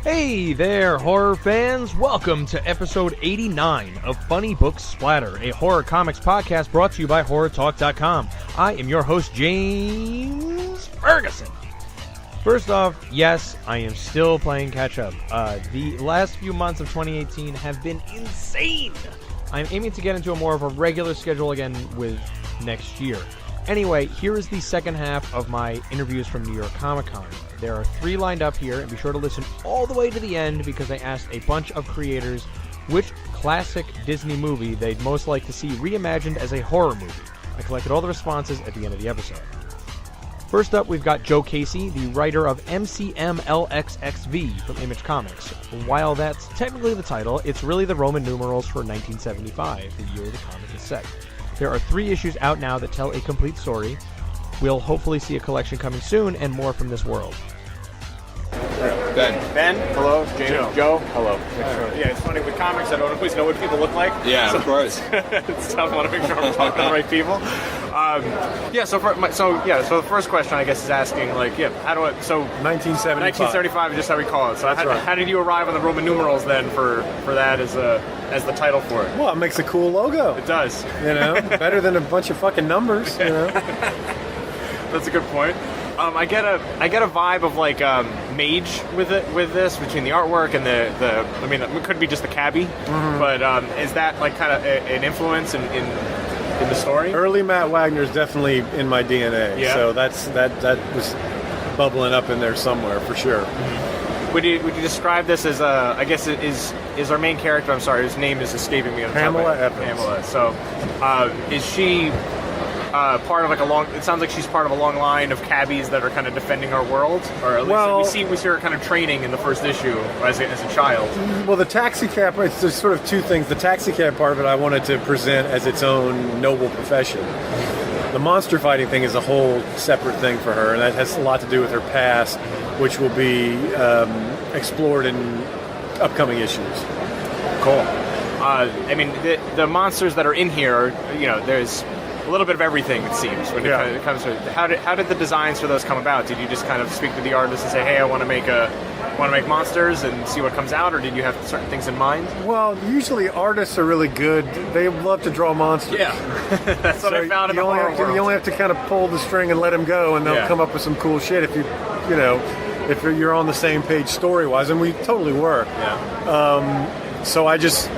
Hey there, horror fans! Welcome to episode 89 of Funny Books Splatter, a horror comics podcast brought to you by HorrorTalk.com. I am your host, James Ferguson. First off, yes, I am still playing catch-up. The last few months of 2018 have been insane! I'm aiming to get into a more of a regular schedule again with next year. Anyway, here is the second half of my interviews from New York Comic Con. There are 3 lined up here, and be sure to listen all the way to the end because I asked a bunch of creators which classic Disney movie they'd most like to see reimagined as a horror movie. I collected all the responses at the end of the episode. First up, we've got Joe Casey, the writer of MCMLXXV from Image Comics. While that's technically the title, it's really the Roman numerals for 1975, the year the comic is set. There are 3 issues out now that tell a complete story. We'll hopefully see a collection coming soon and more from this world. Ben, hello. James, Joe, hello. Yeah, it's funny with comics. I don't always know what people look like. Yeah, so of course. It's tough. I want to make sure I'm talking to the right people. So the first question I guess is asking how do I? So 1975 is just how we call it. So how did you arrive on the Roman numerals then for that as the title for it? Well, it makes a cool logo. It does. You know, better than a bunch of fucking numbers. You know. That's a good point. I get a vibe of mage with this between the artwork and it could be just the cabbie, but is that kind of an influence in the story? Early Matt Wagner is definitely in my DNA, so that was bubbling up in there somewhere for sure. Mm-hmm. Would you describe this as is our main character? I'm sorry, his name is escaping me. Pamela Evans. Pamela. So, is she? Part of it sounds like she's part of a long line of cabbies that are kind of defending our world, or at least we see her kind of training in the first issue as a child. Well, the taxi cab, there's sort of 2 things. The taxi cab part of it I wanted to present as its own noble profession. The monster fighting thing is a whole separate thing for her, and that has a lot to do with her past, which will be explored in upcoming issues. Cool. The monsters that are in here, there's a little bit of everything, it seems, when it comes to how did the designs for those come about? Did you just kind of speak to the artist and say, "Hey, I want to make monsters," and see what comes out, or did you have certain things in mind? Well, usually artists are really good. They love to draw monsters. Yeah, that's what I found in the horror world. You only have to kind of pull the string and let them go, and they'll come up with some cool shit if if you're on the same page story-wise, and we totally were. Yeah. So I just.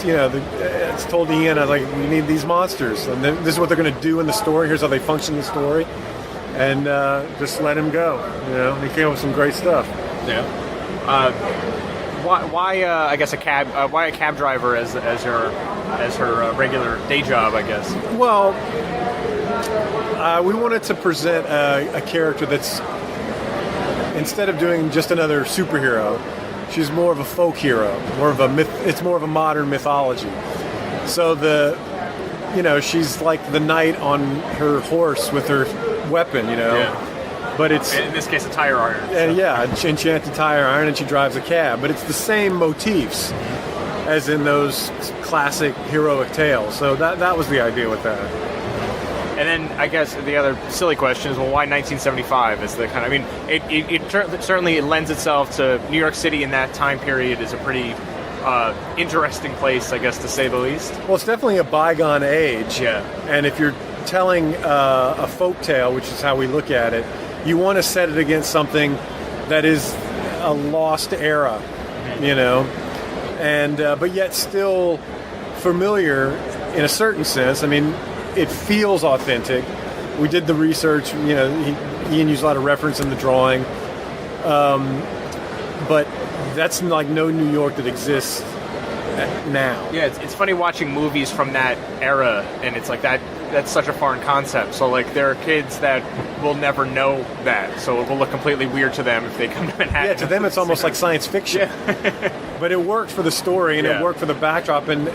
It's told Ian, I was like, we need these monsters, and this is what they're going to do in the story. Here's how they function in the story, and just let him go. He came up with some great stuff. Yeah. Why a cab? Why a cab driver as her regular day job? I guess. Well, we wanted to present a character that's, instead of doing just another superhero, she's more of a folk hero, more of a myth. It's more of a modern mythology. So she's like the knight on her horse with her weapon, Yeah. But it's in this case a tire iron. And enchanted tire iron, and she drives a cab. But it's the same motifs as in those classic heroic tales. So that was the idea with that. And then I guess the other silly question is, well, why 1975? Is the kind of, it certainly lends itself to New York City in that time period is a pretty interesting place, I guess, to say the least. Well, it's definitely a bygone age. Yeah. And if you're telling a folk tale, which is how we look at it, you want to set it against something that is a lost era, and but yet still familiar in a certain sense. It feels authentic. We did the research, Ian used a lot of reference in the drawing, but that's like no New York that exists now. Yeah, it's funny watching movies from that era, and it's like that's such a foreign concept. So there are kids that will never know that, so it will look completely weird to them if they come to Manhattan. Yeah, to them it's almost like science fiction. Yeah. But it worked for the story, and it worked for the backdrop, and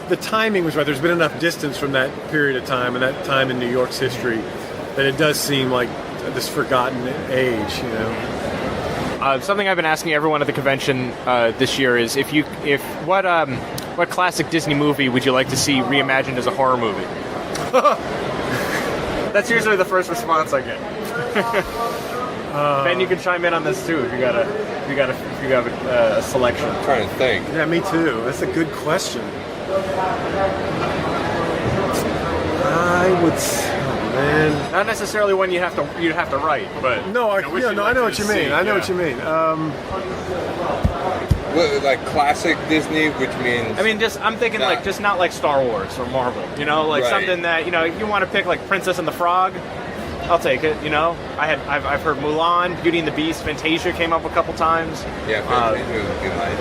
the timing was right. There's been enough distance from that period of time and that time in New York's history that it does seem like this forgotten age, Something I've been asking everyone at the convention this year is what classic Disney movie would you like to see reimagined as a horror movie? That's usually the first response I get. Ben, you can chime in on this too if you got a selection. I'm trying to think. Yeah, me too. That's a good question. I would. Oh, man. Not necessarily one you'd have to write, but No, I know what you mean. I know what you mean. Like classic Disney, which means... I mean, I'm thinking just not like Star Wars or Marvel, like something that, if you want to pick like Princess and the Frog, I'll take it, I've heard Mulan, Beauty and the Beast, Fantasia came up a couple times. Yeah, Fantasia was a good line.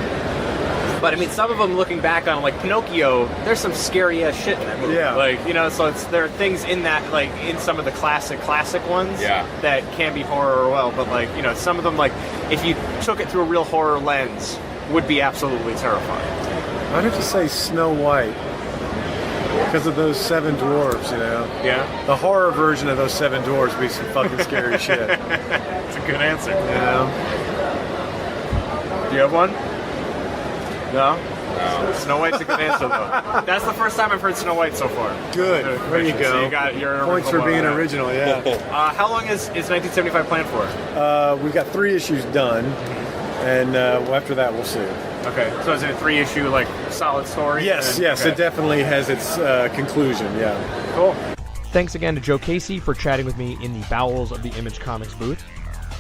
But I mean, some of them looking back on like Pinocchio, there's some scary ass shit in that movie. Yeah. So there are things in that, like in some of the classic ones that can be horror well, but some of them, like if you took it through a real horror lens, would be absolutely terrifying. I'd have to say Snow White because of those 7 dwarves, Yeah. The horror version of those 7 dwarves would be some fucking scary shit. That's a good answer. Yeah. Do you have one? No? Snow White's a good answer, though. That's the first time I've heard Snow White so far. Good. There you go. So your points for being original, yeah. How long is 1975 planned for? We've got 3 issues done, and after that we'll see. Okay. So is it a 3-issue, like, solid story? Yes, Okay. it definitely has its conclusion, yeah. Cool. Thanks again to Joe Casey for chatting with me in the bowels of the Image Comics booth.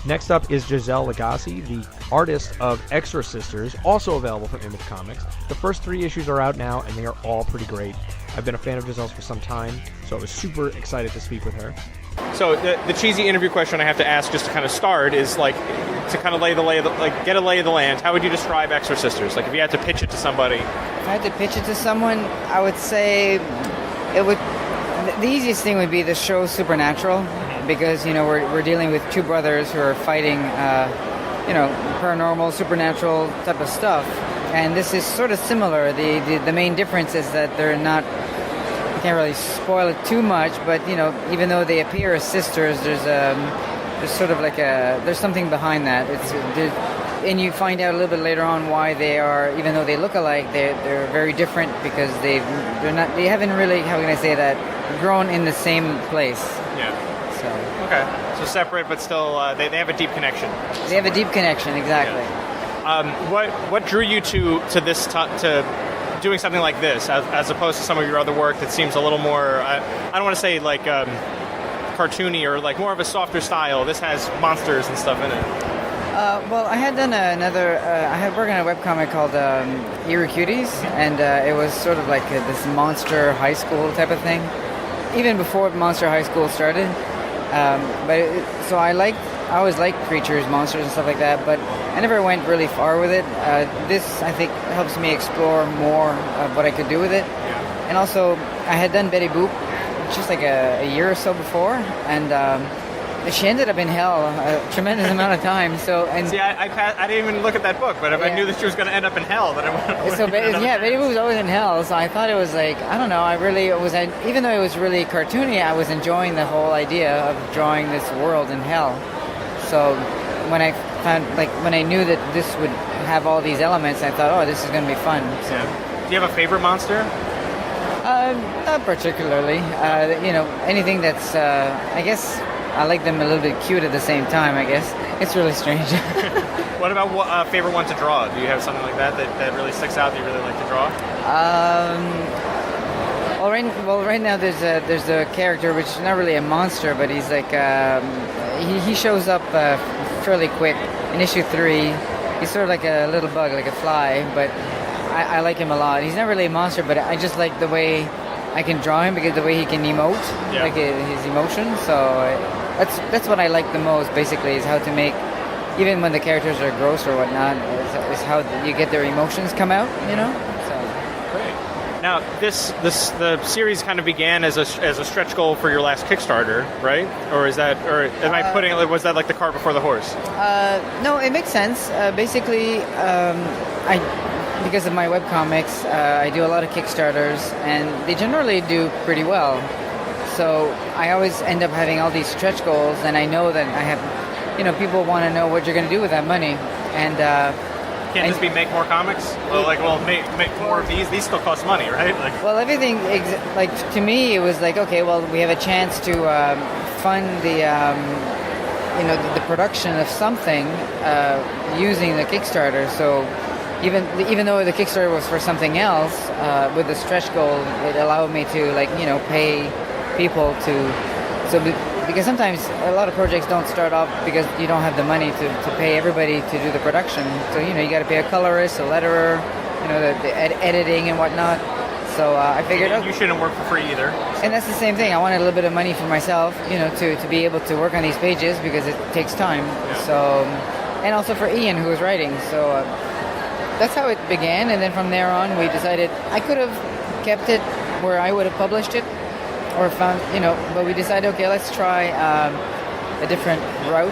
Next up is Gisele Lagace, the artist of Exorsisters, also available from Image Comics. The first 3 issues are out now, and they are all pretty great. I've been a fan of Gisele's for some time, so I was super excited to speak with her. So the cheesy interview question I have to ask just to kind of start is, like, to kind of get a lay of the land, how would you describe Exorsisters? Like, if you had to pitch it to somebody. If I had to pitch it to someone, I would say the easiest thing would be the show Supernatural. Because we're dealing with 2 brothers who are fighting, paranormal, supernatural type of stuff, and this is sort of similar. The main difference is that they're not. I can't really spoil it too much, but even though they appear as sisters, there's sort of like there's something behind that. And you find out a little bit later on why they are, even though they look alike, they're very different because they haven't really, how can I say that, grown in the same place. Yeah. So. Okay, so separate, but still, they have a deep connection. They have a deep connection, exactly. Yeah. What drew you to this to doing something like this, as opposed to some of your other work that seems a little more, I don't want to say like cartoony or like more of a softer style? This has monsters and stuff in it. Well, I had done I had worked on a webcomic called Eerie Cuties, and it was sort of like this monster high school type of thing, even before Monster High School started. So I always liked creatures, monsters, and stuff like that, but I never went really far with it. This, I think, helps me explore more of what I could do with it. Yeah. And also, I had done Betty Boop just like a year or so before, and she ended up in hell a tremendous amount of time. So, and see, I didn't even look at that book, but if I knew that she was going to end up in hell, then I would. So Betty Boop was always in hell. So I thought it was like, I don't know. Even though it was really cartoony, I was enjoying the whole idea of drawing this world in hell. So when I knew that this would have all these elements, I thought, oh, this is going to be fun. So. Yeah. Do you have a favorite monster? Not particularly. Anything that's, I guess, I like them a little bit cute at the same time, I guess. It's really strange. What about favorite one to draw? Do you have something like that really sticks out that you really like to draw? Right now there's a character which is not really a monster, but he's like he shows up fairly quick in issue 3. He's sort of like a little bug, like a fly, but I like him a lot. He's not really a monster, but I just like the way I can draw him because the way he can emote, like his emotions. So that's what I like the most. Basically, is how to make, even when the characters are gross or whatnot, is how you get their emotions come out. Now, the series kind of began as a stretch goal for your last Kickstarter, right? Or am I putting it? Was that like the cart before the horse? No, it makes sense. Basically, because of my webcomics, I do a lot of Kickstarters, and they generally do pretty well. So I always end up having all these stretch goals, and I know that I have, people want to know what you're going to do with that money, and. Can't this be make more comics? Make more of these. These still cost money, right? Well, everything, to me, it was like, okay, well, we have a chance to fund the production of something using the Kickstarter. So even though the Kickstarter was for something else, with the stretch goal, it allowed me to pay people because sometimes a lot of projects don't start off because you don't have the money to pay everybody to do the production. So you got to pay a colorist, a letterer, the editing and whatnot. So I figured you shouldn't work for free either. And that's the same thing. I wanted a little bit of money for myself, to be able to work on these pages because it takes time. Yeah. So, and also for Ian who was writing. So that's how it began. And then from there on, we decided I could have kept it where I would have published it, or found, but we decided, okay, let's try a different route.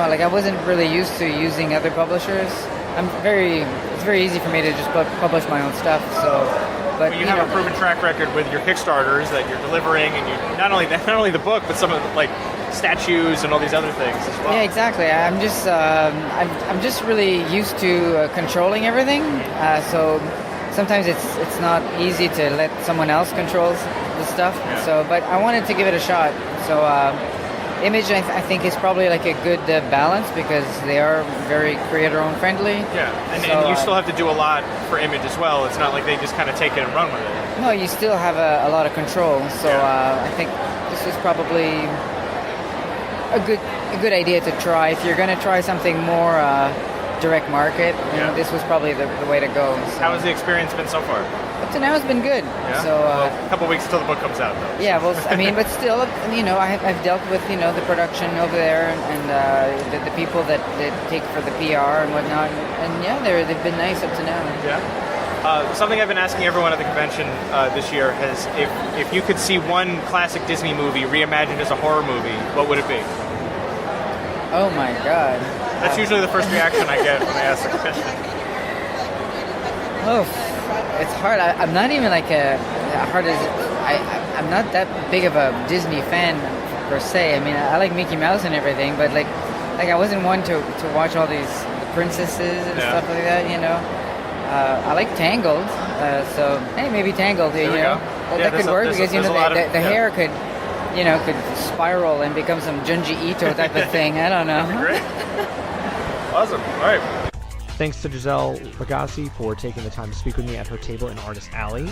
Like I wasn't really used to using other publishers. It's very easy for me to just publish my own stuff. So, but you have a proven track record with your Kickstarters that you're delivering, and you not only the book, but some of the, statues and all these other things as well. Yeah, exactly. I'm just really used to controlling everything. So sometimes it's not easy to let someone else control the stuff. Yeah. So, but I wanted to give it a shot. So Image, I think, is probably a good balance because they are very creator-own friendly. Yeah, and you still have to do a lot for Image as well. It's not like they just kind of take it and run with it. No, you still have a lot of control. So I think this is probably a good idea to try. If you're going to try something more direct market, this was probably the way to go. So. How has the experience been so far? Up to now, it's been good. Yeah? So a couple weeks until the book comes out, though. Yeah, well, but still, I've dealt with the production over there and the people that take for the PR and whatnot, and they've been nice up to now. Yeah. Something I've been asking everyone at the convention this year is if you could see one classic Disney movie reimagined as a horror movie, what would it be? Oh my God. That's usually the first reaction I get when I ask the question. Oh, it's hard. I'm not even I'm not that big of a Disney fan per se. I mean, I like Mickey Mouse and everything, but like I wasn't one to watch all these princesses and stuff like that. I like Tangled, so hey, maybe Tangled. There we go. That could work because the hair could spiral and become some Junji Ito type of thing. I don't know. That'd be great. Awesome. All right. Thanks to Gisele Lagace for taking the time to speak with me at her table in Artist Alley.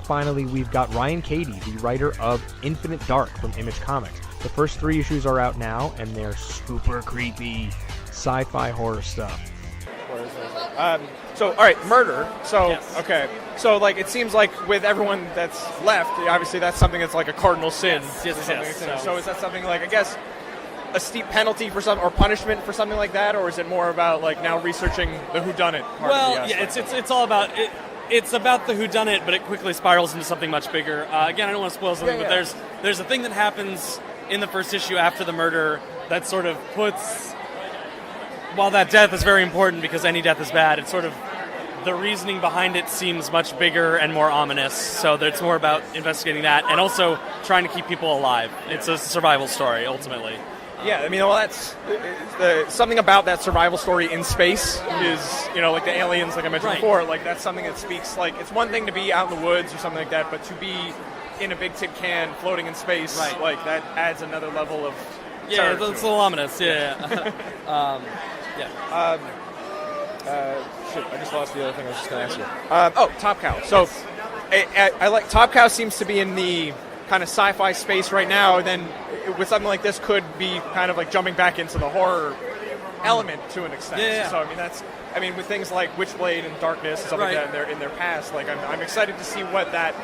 Finally, we've got Ryan Cady, the writer of Infinite Dark from Image Comics. The first 3 issues are out now, and they're super creepy sci-fi horror stuff. So, all right, murder. So, Yes. Okay. So, it seems like with everyone that's left, obviously that's something that's like a cardinal sin. Yes. So is that something I guess, a steep penalty for some or punishment for something like that, or is it more about now researching the whodunit part Well, of the aspect? it's all about it. It's about the whodunit, but it quickly spirals into something much bigger. Again, I don't want to spoil something, but there's a thing that happens in the first issue after the murder that sort of puts. While that death is very important because any death is bad, it's sort of the reasoning behind it seems much bigger and more ominous. So it's more about investigating that and also trying to keep people alive. It's a survival story ultimately. Yeah, I mean, that's something about that survival story in space is, like the aliens, like I mentioned before, that's something that speaks, it's one thing to be out in the woods or something like that, but to be in a big tin can floating in space, that adds another level of Yeah, it's a little ominous, yeah. Shit, I just lost the other thing I was just going to ask you. Top Cow. So, I like Top Cow seems to be in the kind of sci-fi space right now, then with something like this could be kind of jumping back into the horror element to an extent. Yeah. So I mean with things like Witchblade and Darkness and stuff like that in their past, I'm excited to see what that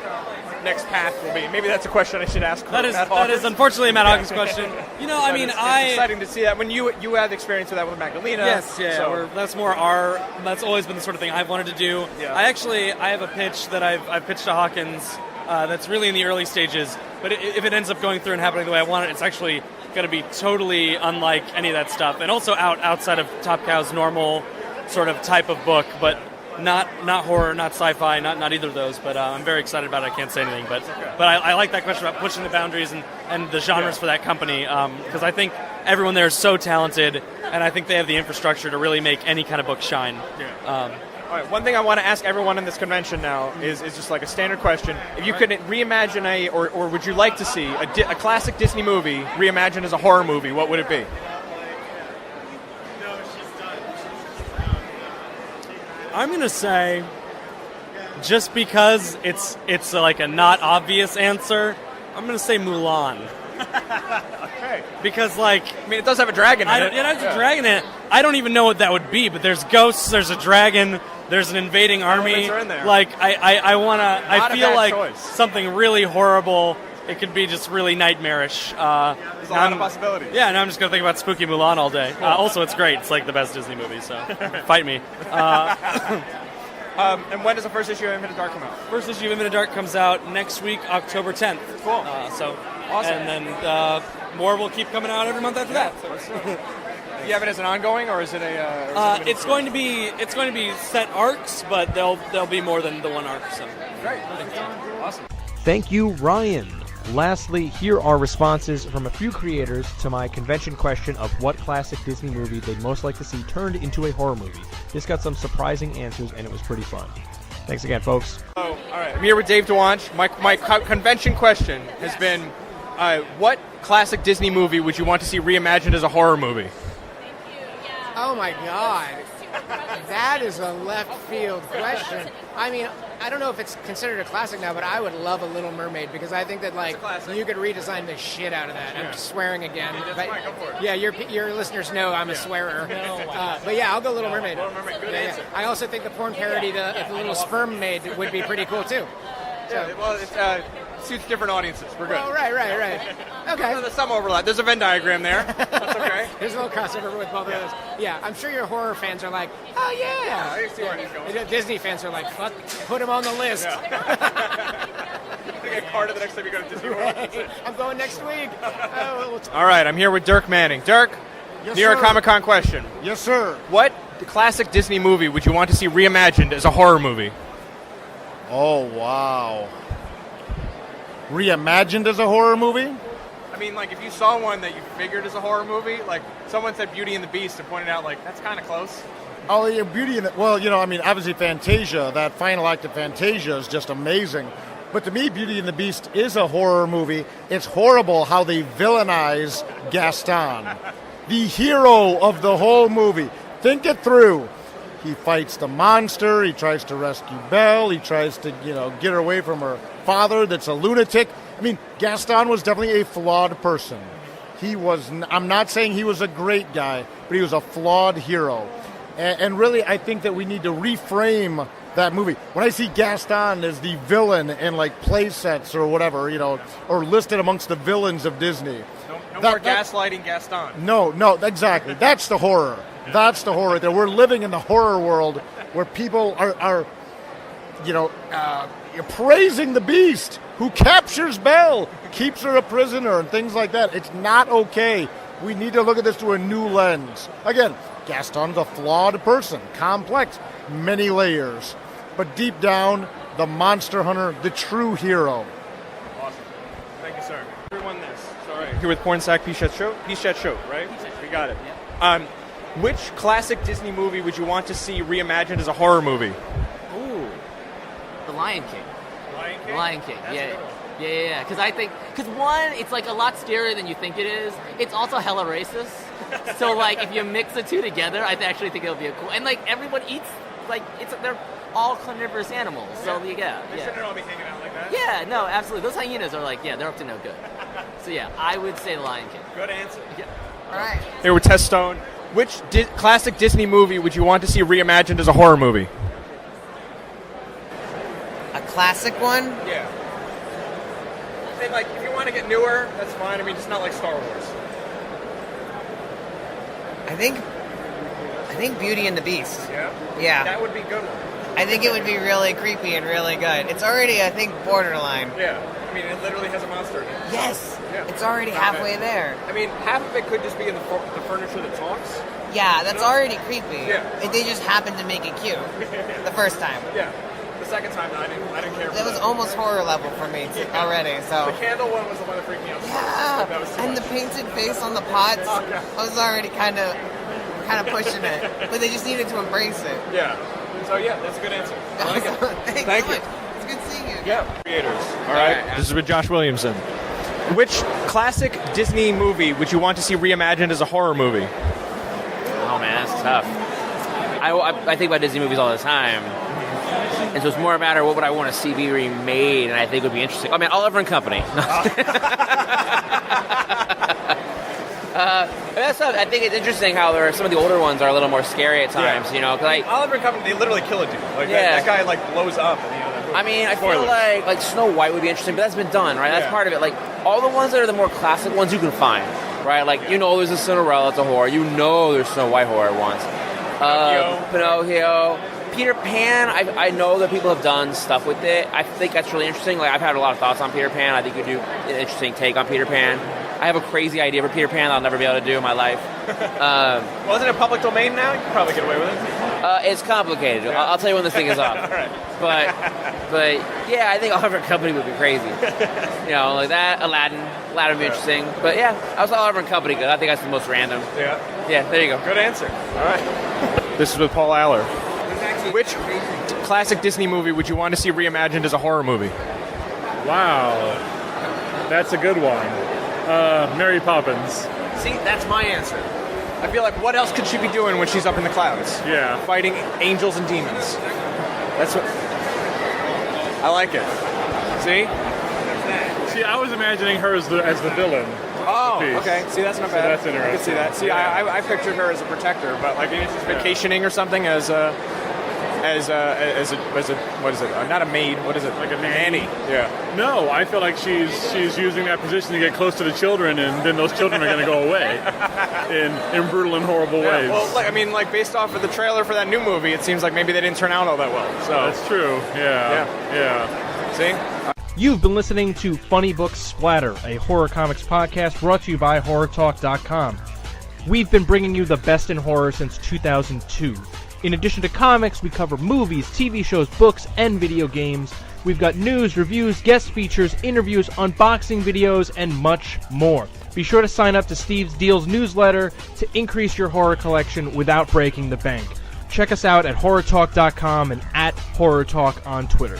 next path will be. Maybe that's a question I should ask. That is unfortunately a Matt Hawkins question. It's exciting to see that when you had experience with that with Magdalena. Yes, yeah. So. That's always been the sort of thing I've wanted to do. Yeah. I have a pitch that I've pitched to Hawkins that's really in the early stages. But if it ends up going through and happening the way I want it, it's actually going to be totally unlike any of that stuff, and also outside of Top Cow's normal sort of type of book, but not horror, not sci-fi, not either of those. But I'm very excited about it. I can't say anything, but I like that question about pushing the boundaries and the genres for that company because I think everyone there is so talented, and I think they have the infrastructure to really make any kind of book shine. Yeah. All right, one thing I want to ask everyone in this convention now is just a standard question. If you could reimagine or would you like to see a classic Disney movie reimagined as a horror movie, what would it be? I'm gonna say, just because it's like a not obvious answer, I'm gonna say Mulan. Okay. Because like, I mean, it does have a dragon in it. it has a dragon in it. I don't even know what that would be, but there's ghosts, there's a dragon, there's an invading army. Elements are in there. Like I feel bad like choice. something really horrible. It could be just really nightmarish. There's a lot of possibilities. Yeah, and I'm just gonna think about Spooky Mulan all day. Also, it's great. It's like the best Disney movie. So fight me. And when does the first issue of Infinite Dark come out? First issue of Infinite Dark comes out next week, October 10th. Cool. So Awesome. And then more will keep coming out every month after that. Do you have it as an ongoing, or is it a? It's going to be set arcs, but there'll be more than the one arc. So Great. Awesome. Thank you, Ryan. Lastly, here are responses from a few creators to my convention question of what classic Disney movie they'd most like to see turned into a horror movie. This got some surprising answers, and it was pretty fun. Thanks again, folks. Oh, all right. I'm here with Dave DeWanch. My convention question has been, what classic Disney movie would you want to see reimagined as a horror movie? Oh my God. That is a left field question. I mean, I don't know if it's considered a classic now, but I would love a Little Mermaid because I think that like you could redesign the shit out of that. I'm just swearing again. But, fine, go for it. Yeah, your listeners know I'm a swearer. But yeah, I'll go Little Mermaid. Little Mermaid, good answer. I also think the porn parody, the Little Sperm Maid, would be pretty cool too. Yeah, well, it suits different audiences. We're good. Oh, right. Okay. There's some overlap. There's a Venn diagram there. That's okay. There's a little crossover with both of those. Yeah, I'm sure your horror fans are like, oh yeah. I see where he's going. And Disney fans are like, fuck, put him on the list. To get carded the next time you go to Disney World. I'm going next week. All right, I'm here with Dirk Manning. Dirk, Yes, New York sir. Comic Con question. Yes, sir. What classic Disney movie would you want to see reimagined as a horror movie? Oh, wow. Reimagined as a horror movie? I mean, like, if you saw one that you figured as a horror movie, like, someone said Beauty and the Beast and pointed out, like, that's kind of close. Oh, yeah, Beauty and the... Well, obviously Fantasia, that final act of Fantasia is just amazing. But to me, Beauty and the Beast is a horror movie. It's horrible how they villainize Gaston, the hero of the whole movie. Think it through. He fights the monster. He tries to rescue Belle. He tries to, get her away from her father that's a lunatic. I mean, Gaston was definitely a flawed person. He was, I'm not saying he was a great guy, but he was a flawed hero. And really, I think that we need to reframe that movie. When I see Gaston as the villain in, like, play sets or whatever, or listed amongst the villains of Disney. No more gaslighting Gaston. No, exactly. That's the horror. That's the horror. That we're living in the horror world where people are praising the beast who captures Belle, keeps her a prisoner, and things like that. It's not okay. We need to look at this through a new lens. Again, Gaston's a flawed person, complex, many layers. But deep down, the monster hunter, the true hero. Awesome. Thank you, sir. Everyone this. Sorry. Here with Pornsack Pichette Show, right? We got it. Which classic Disney movie would you want to see reimagined as a horror movie? Ooh, The Lion King. Lion The Lion King. That's a good one. Yeah. Because one, it's like a lot scarier than you think it is. It's also hella racist. So like, if you mix the two together, I actually think it'll be a cool. And like, everyone eats they're all carnivorous animals. So They yeah. shouldn't all be hanging out like that. Yeah, no, absolutely. Those hyenas are like, they're up to no good. So yeah, I would say The Lion King. Good answer. Yeah. All right. Here with Tess Stone. Which classic Disney movie would you want to see reimagined as a horror movie? A classic one? Yeah. And like, if you want to get newer, that's fine. I mean, just not like Star Wars. I think Beauty and the Beast. Yeah. Yeah. That would be a good one. I think it would be really creepy and really good. It's already, I think, borderline. Yeah. I mean, it literally has a monster in it. Yes. Yeah. It's already halfway there. I mean, half of it could just be in the furniture that talks. Yeah, that's already creepy. Yeah. They just happened to make it cute the first time. Yeah. The second time, I didn't care. That was almost horror level for me already. So. The candle one was the one that freaked me out. Yeah. That was too And much. the painted face on the pots. Oh, yeah. I was already kind of pushing it, but they just needed to embrace it. Yeah. So yeah, that's a good answer. I like it. Thanks Thank so you. much. It's good seeing you. Yeah. Creators. All right. This is with Josh Williamson. Which classic Disney movie would you want to see reimagined as a horror movie? Oh man, that's tough. I think about Disney movies all the time. And so it's more a matter of what would I want to see be remade, and I think would be interesting. I mean, Oliver and Company. I think it's interesting how some of the older ones are a little more scary at times, you know. Cause Oliver and Company, they literally kill a dude. Like that guy like blows up. I mean, I feel like Snow White would be interesting, but that's been done, right? That's part of it. Like all the ones that are the more classic ones you can find, right? Like you know, there's a Cinderella, it's a horror. You know, there's Snow White horror ones. Pinocchio. Peter Pan, I know that people have done stuff with it. I think that's really interesting. Like I've had a lot of thoughts on Peter Pan. I think you do an interesting take on Peter Pan. I have a crazy idea for Peter Pan that I'll never be able to do in my life. Well, isn't it public domain now? You can probably get away with it. It's complicated. Yeah. I'll tell you when this thing is up. All right. But yeah, I think Oliver and Company would be crazy. You know, like that. Aladdin would be interesting. But yeah, I was Oliver and Company good. I think that's the most random. Yeah. Yeah. There you go. Good answer. All right. This is with Paul Aller. Which classic Disney movie would you want to see reimagined as a horror movie? Wow, that's a good one. Mary Poppins. See, that's my answer. I feel like what else could she be doing when she's up in the clouds? Yeah. Fighting angels and demons. That's what... I like it. See? See, I was imagining her as the villain. Oh, okay. See, that's not bad. So that's interesting. I can see that. See, yeah. I pictured her as a protector, but like she's vacationing or something as a what is it? Not a maid. What is it? Like a nanny. Yeah. No, I feel like she's using that position to get close to the children, and then those children are going to go away in brutal and horrible ways. Well, based off of the trailer for that new movie, it seems like maybe they didn't turn out all that well. So that's true. Yeah. See. You've been listening to Funny Books Splatter, a horror comics podcast brought to you by HorrorTalk.com. We've been bringing you the best in horror since 2002. In addition to comics, we cover movies, TV shows, books, and video games. We've got news, reviews, guest features, interviews, unboxing videos, and much more. Be sure to sign up to Steve's Deals newsletter to increase your horror collection without breaking the bank. Check us out at HorrorTalk.com and at HorrorTalk on Twitter.